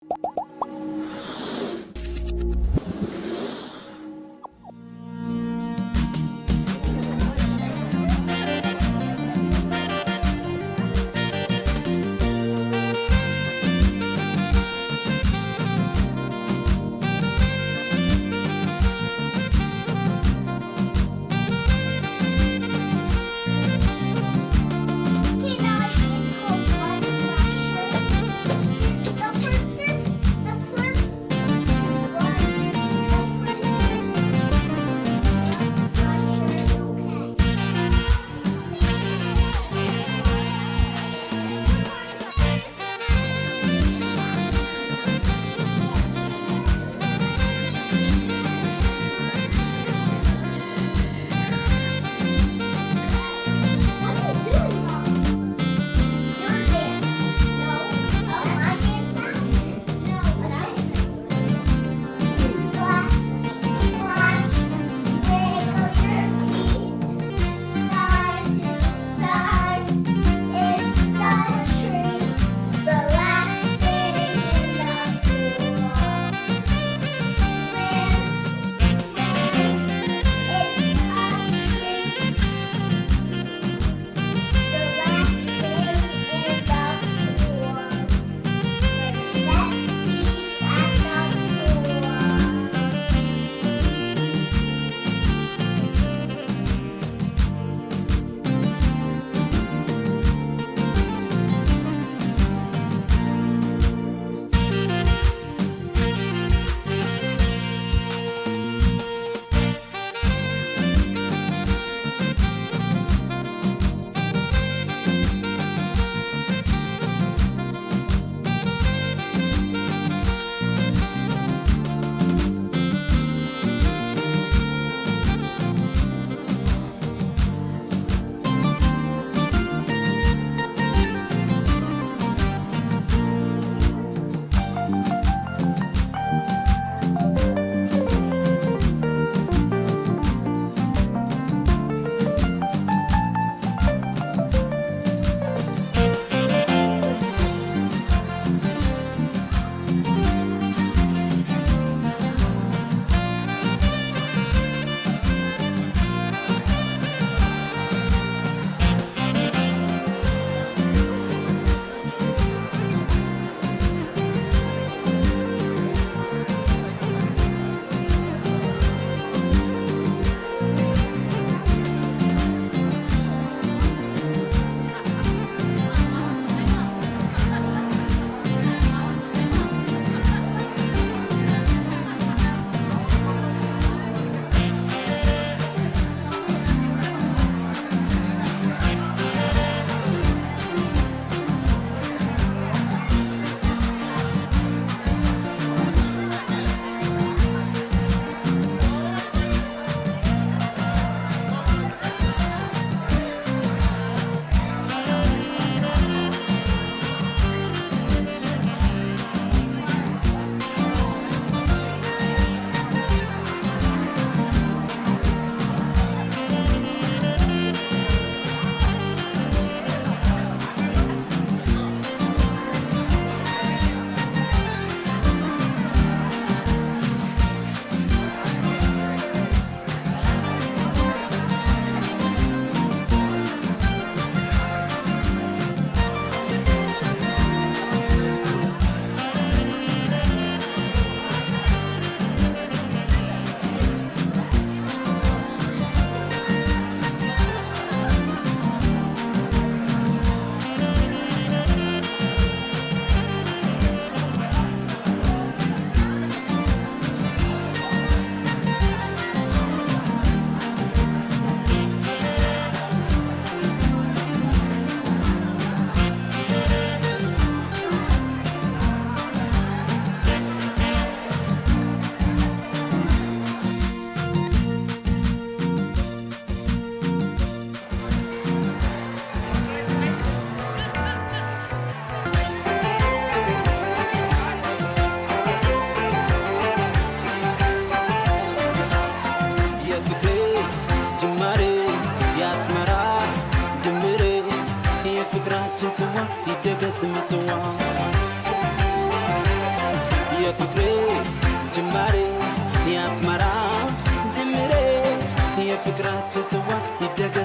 Can I hold one flasher? The person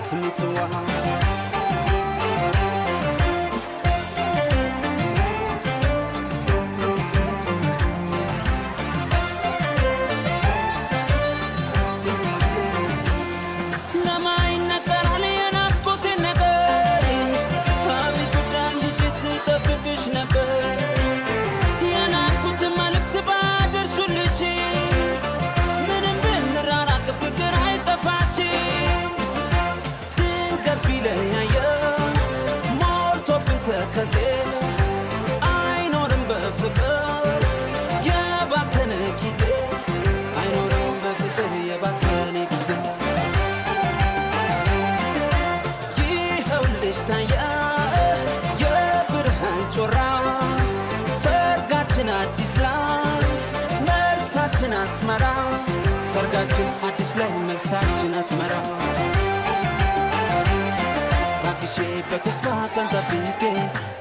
ስሜትዋ ከዜና አይኖርም በፍቅር የባከነ ጊዜ አይኖርም በፍቅር የባከነ ጊዜ ይኸውልሽ ታየ የብርሃን ጮራ ሰርጋችን አዲስ ላይ መልሳችን አስመራ ሰርጋችን አዲስ ላይ መልሳችን አስመራ ታግሼ በተስፋ ቀን ጠብቄ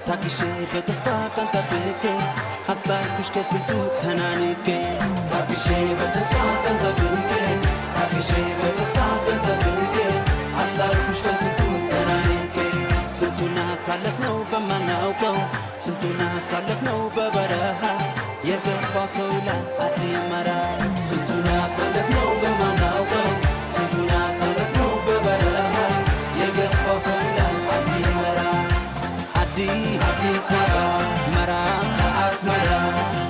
ታግሼ በተስፋ ቀን ጠብቄ አስታርኩሽ ከስንቱ ተናንቄ ታግሼ በተስፋ ቀን ጠብቄ ታግሼ በተስፋ ቀን ጠብቄ አስታርኩሽ ከስንቱ ተናንቄ ስንቱን አሳለፍነው በማናውቀው ስንቱን አሳለፍነው በበረሃ የገባው ሰው ይላል አዲመራ ስንቱን አሳለፍነው በማናውቀው ስንቱን አሳለፍነው በበረሃ የገባው ሰው ይላል አዲመራ አዲስ አበባ መራ አስመራ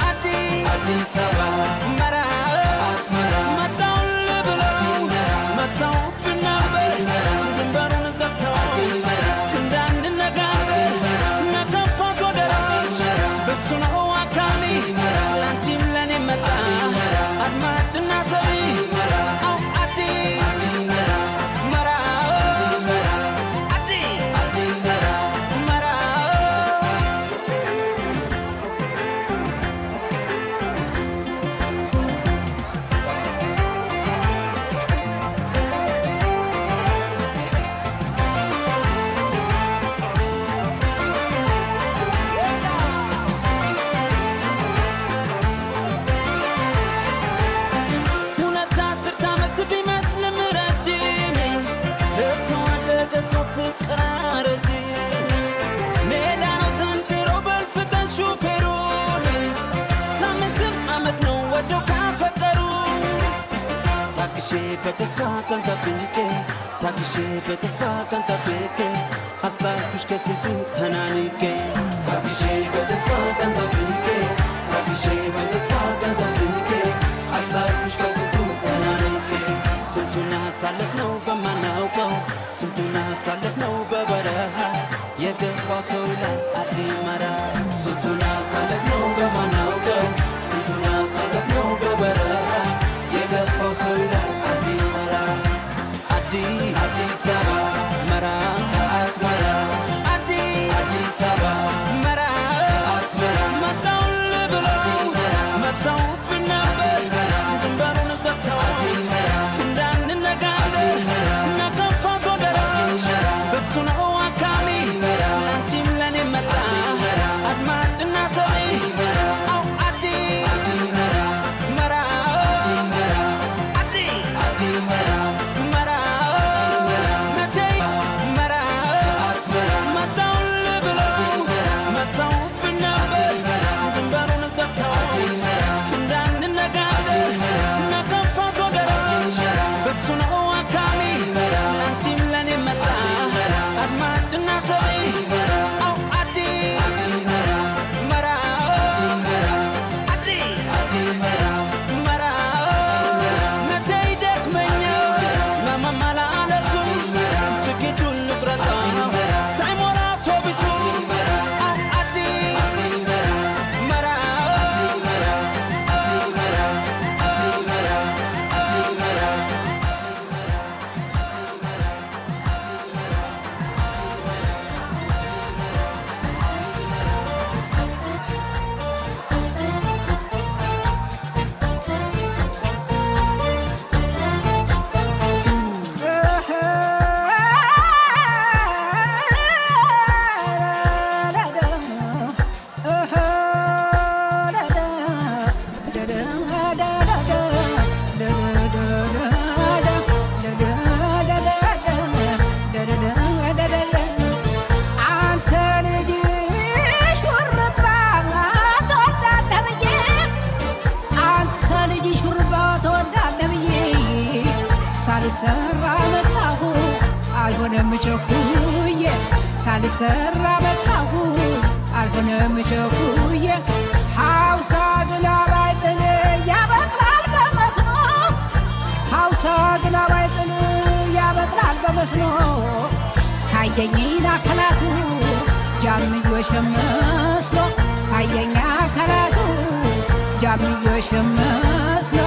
አዲስ አበባ መራ አስመራ መጣውን ልብለው መጣው ብናበር ድንበሩን ዘግተው እንዳንነጋገር ነከፋት ወደራሽ ብርቱ ነው አካሚ ላንቺም ለኔ መጣ አድማጭና ሰሚ ፍቅር አረጅ ሜዳ ነው ዘንድሮ በልፍተን ሹፌሩን ሳምንትም ዓመት ነው ወደው ካፈቀሩ ታግሼ በተስፋ ቀን ጠብቄ ታግሼ በተስፋ ቀን ጠብቄ አስታርኩሽ ከስንቱ ተናንቄ ታግሼ በተስፋ ቀን ጠብቄ ታግሼ በተስፋ ቀን ጠብቄ አስታርኩሽ ከስንቱ ተናንቄ ስንቱን አሳለፍነው በማናውቀው ስንቱን አሳለፍነው በበረሃ የገባው ሰው ይላል አዲመራ ስንቱን አሳለፍነው በማናውቀው ስንቱን አሳለፍነው በበረሃ የገባው ሰው ይላል አዲመራ አዲስ አበባ መራ አስመራ አዲስ አበባ መራ አስመራ መጣውን ልብለው መጣው ብናበር ድንበሩን ዘግተው እንዳንነጋገር ነከፋት ወደራሽ ብርቱ ነው አካሚ ላንቺም ለኔ መጣ አድማጭና ልሰራ መጣሁ አልሆነም ቸኩዬ ሐውሳ ዝናብ አይጥል ያበቅላል በመስኖ ሐውሳ ዝናብ አይጥል ያበቅላል በመስኖ ታየኝ አካላቱ ጃምዮሽ መስሎ ታየኝ አካላቱ ጃምዮሽ መስሎ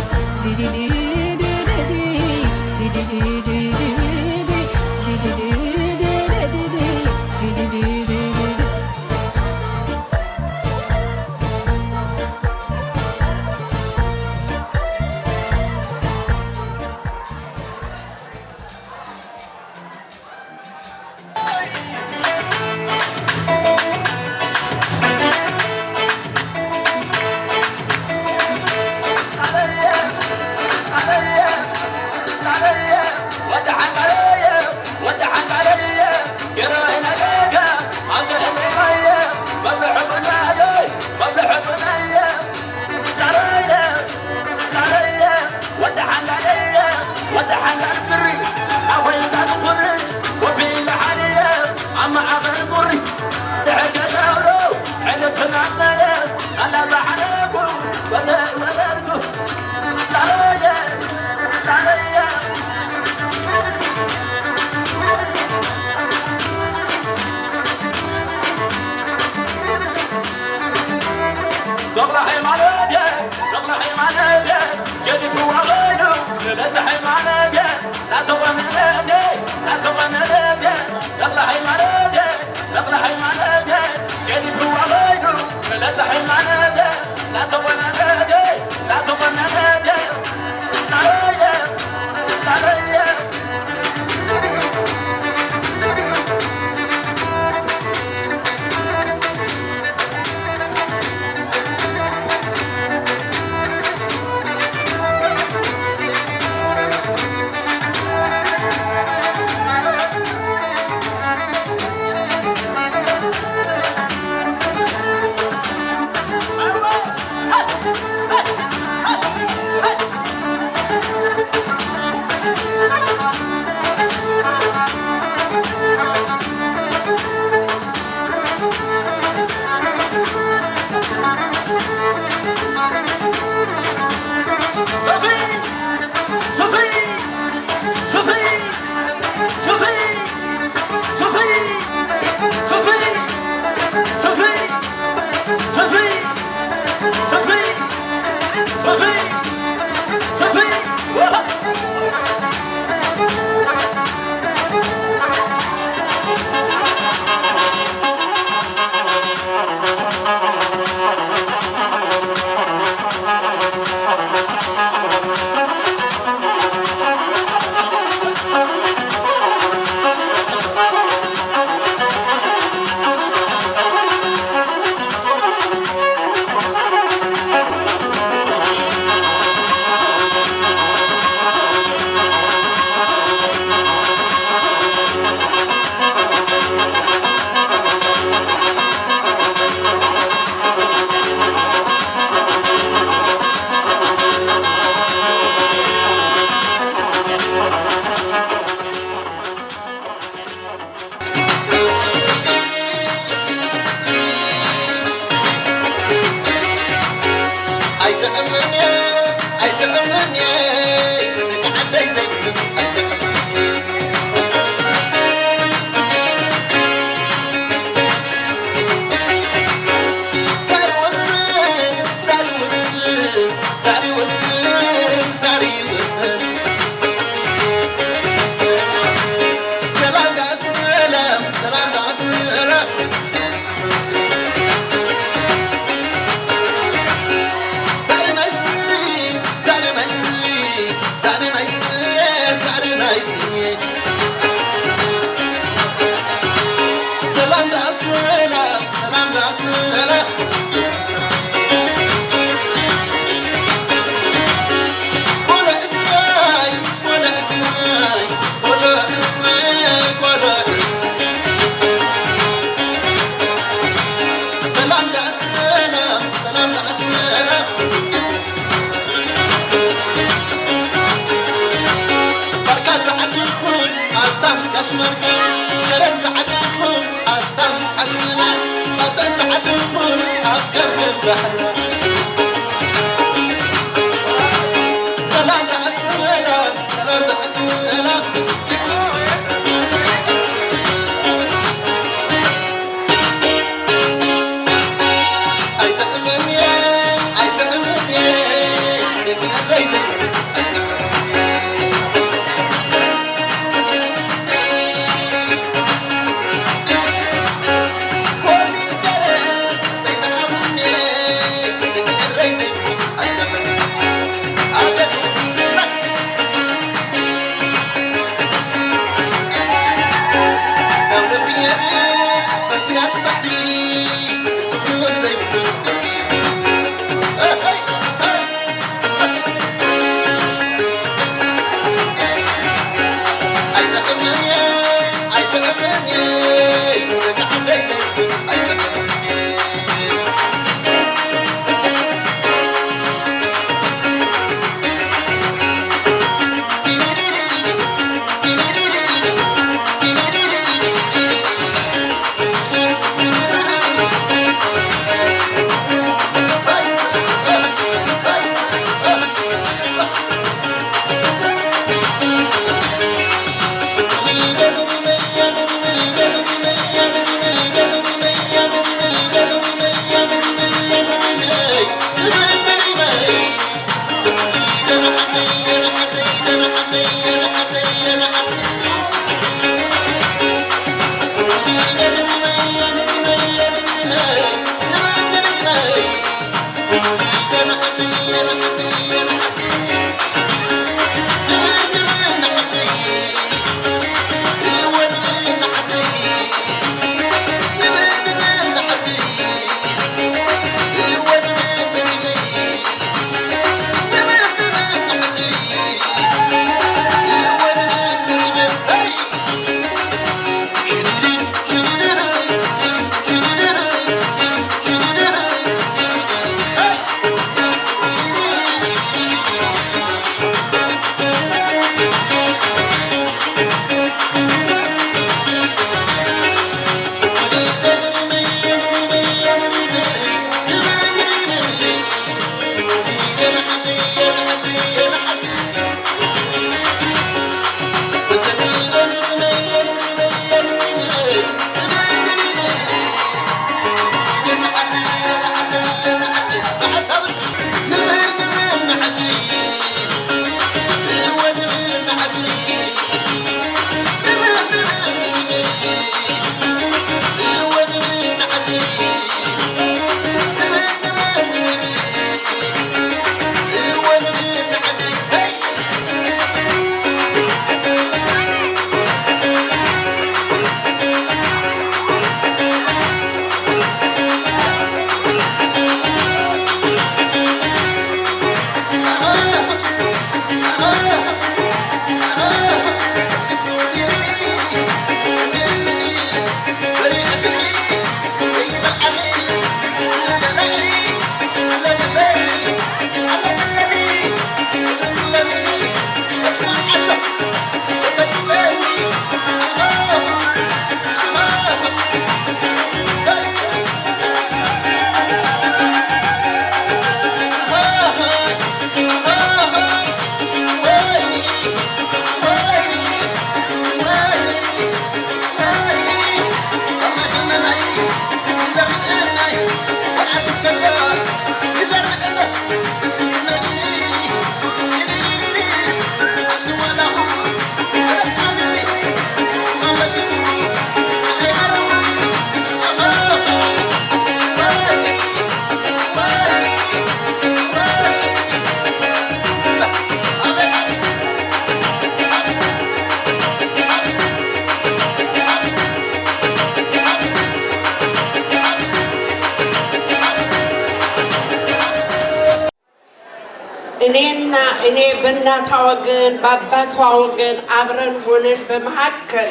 እኔ በእናቷ ወገን በአባቷ ወገን አብረን ሆነን በመካከል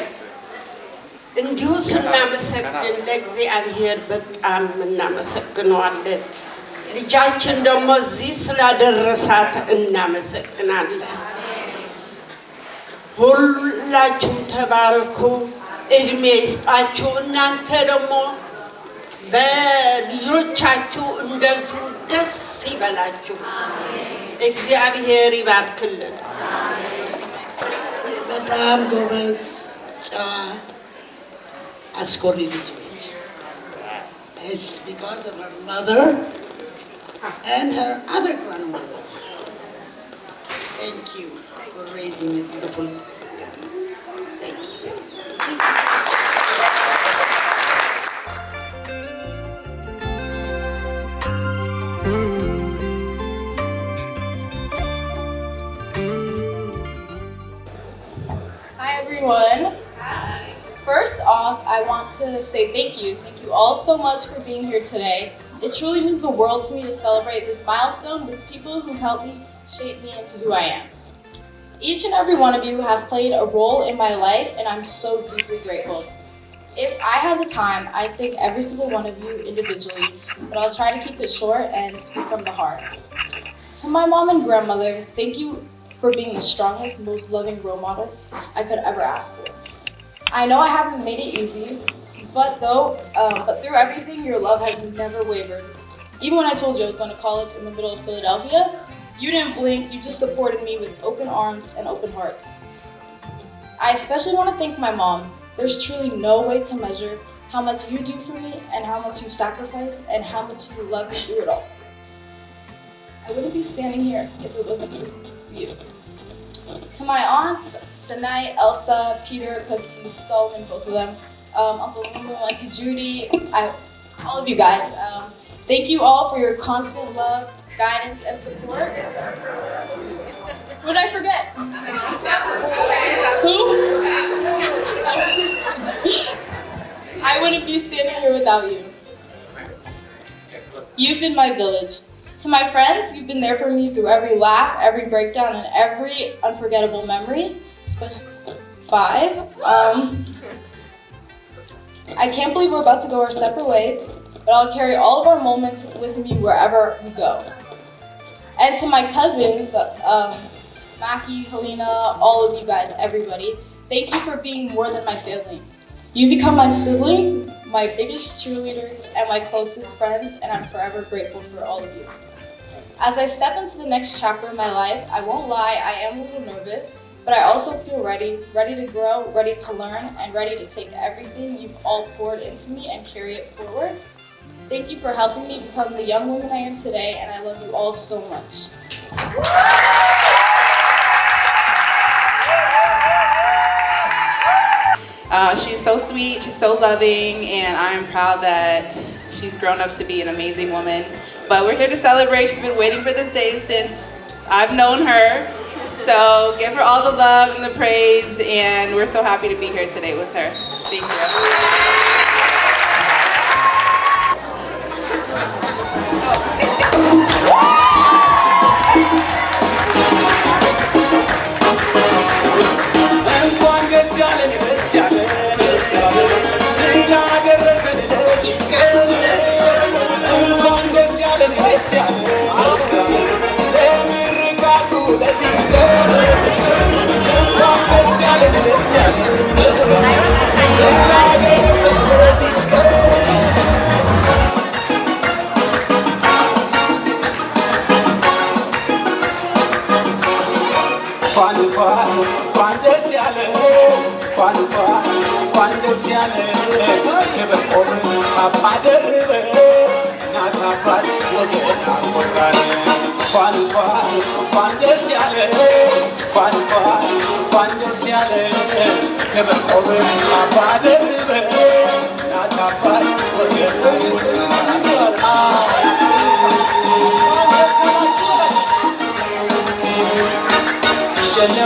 እንዲሁ ስናመሰግን ለእግዚአብሔር በጣም እናመሰግነዋለን። ልጃችን ደግሞ እዚህ ስላደረሳት እናመሰግናለን። ሁላችሁም ተባረኩ፣ እድሜ ይስጣችሁ። እናንተ ደግሞ በልጆቻችሁ እንደዚሁ ደስ ይበላችሁ። እግዚአብሔር ይባርክልን። በጣም ጎበዝ ጨዋ አስኮሪ ልጅ ነች። It's because of her mother and her other grandmother. Thank you for raising a beautiful girl. Thank you. Hi everyone. First off, I want to say thank you. Thank you all so much for being here today. It truly means the world to me to celebrate this milestone with people who helped me shape me into who I am. Each and every one of you have played a role in my life, and I'm so deeply grateful. If I had the time, I'd thank every single one of you individually, but I'll try to keep it short and speak from the heart. To my mom and grandmother, thank you for being the strongest, most loving role models I could ever ask for. I know I haven't made it easy, but through everything, your love has never wavered. Even when I told you I was going to college in the middle of Philadelphia, you didn't blink, you just supported me with open arms and open hearts. I especially want to thank my mom. There's truly no way to measure how much you do for me and how much you sacrifice and how much you love me through it all. I wouldn't be standing here if it wasn't for you. To my aunts, Sanai, Elsa, Peter, Cookies, Solomon, both of them, Uncle Mumu, Auntie Judy, all of you guys. Thank you all for your constant love, guidance, and support. Who did I forget? Who? I wouldn't be standing here without you. You've been my village. To my friends, you've been there for me through every laugh, every breakdown, and every unforgettable memory, especially 5. I can't believe we're about to go our separate ways, but I'll carry all of our moments with me wherever we go. And to my cousins, Mackie, Helena, all of you guys, everybody, thank you for being more than my family. You become my siblings, my biggest cheerleaders, and my closest friends, and I'm forever grateful for all of you. As I step into the next chapter of my life, I won't lie, I am a little nervous, but I also feel ready to grow, ready to learn, and ready to take everything you've all poured into me and carry it forward. Thank you for helping me become the young woman I am today, and I love you all so much. She's so sweet, she's so loving, and I am proud that she's grown up to be an amazing woman. But we're here to celebrate. She's been waiting for this day since I've known her. So give her all the love and the praise, and we're so happy to be here today with her. Thank you.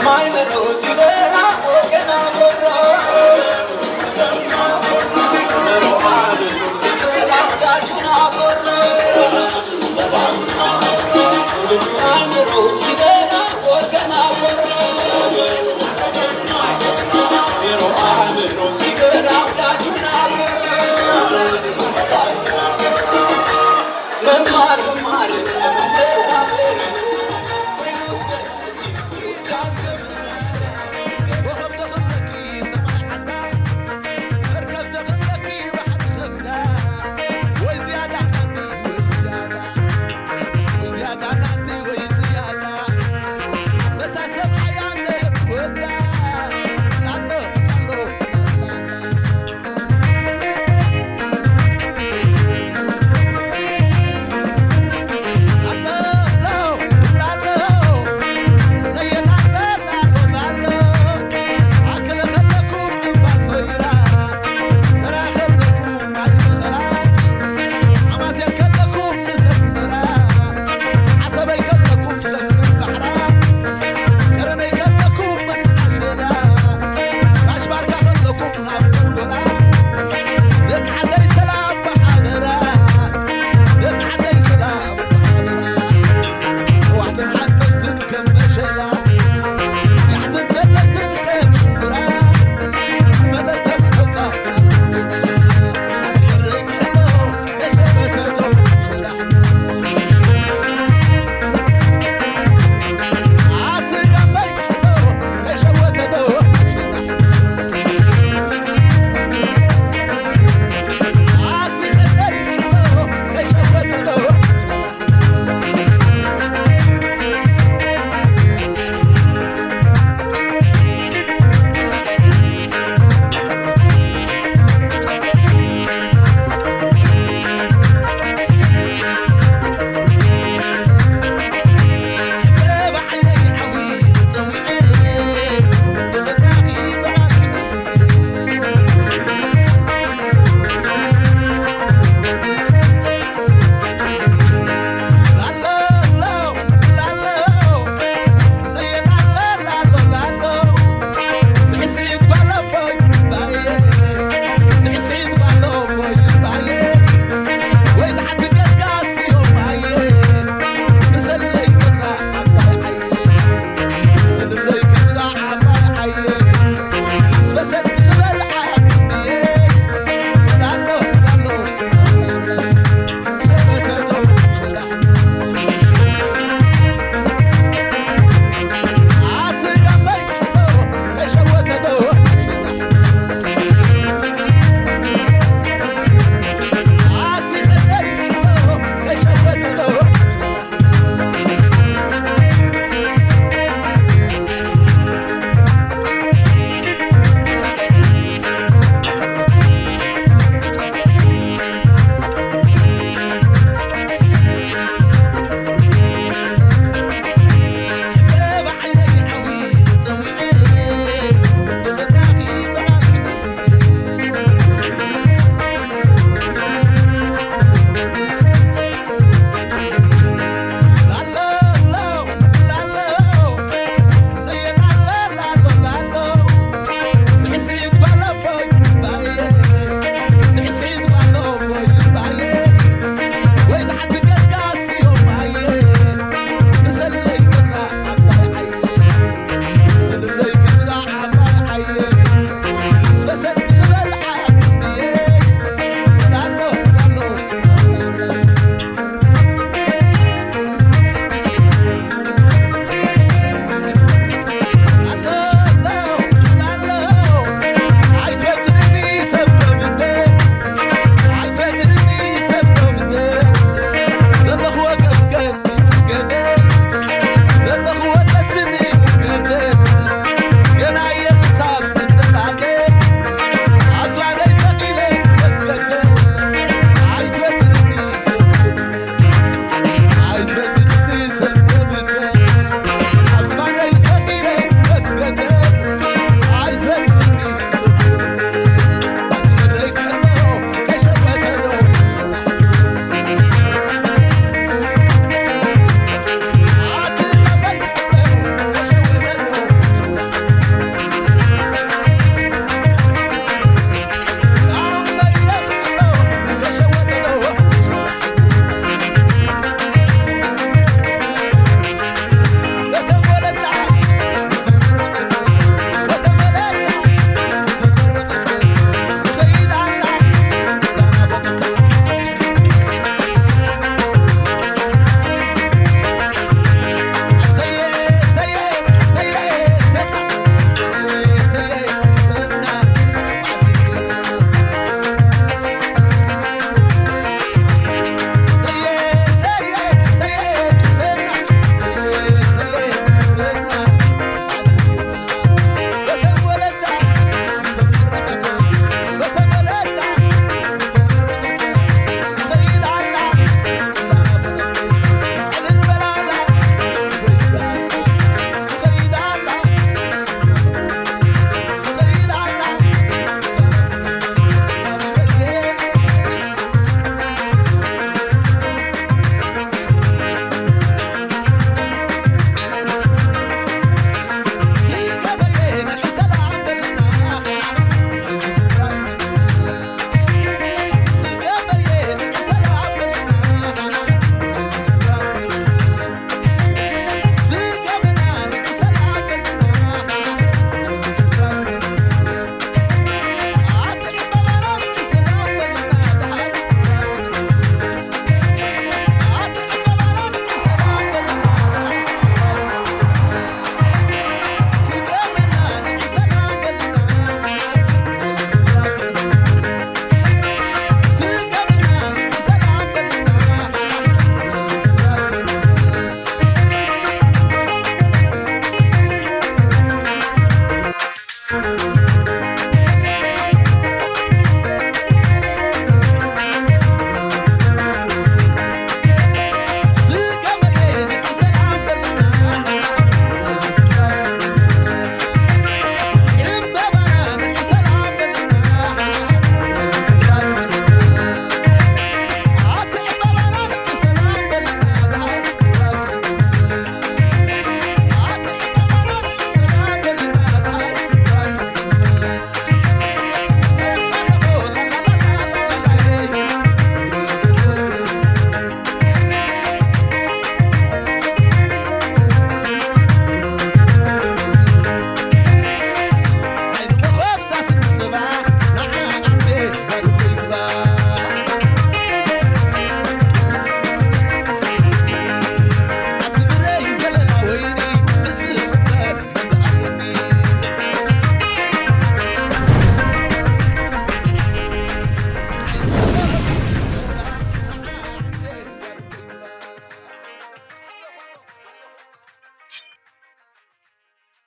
Mama,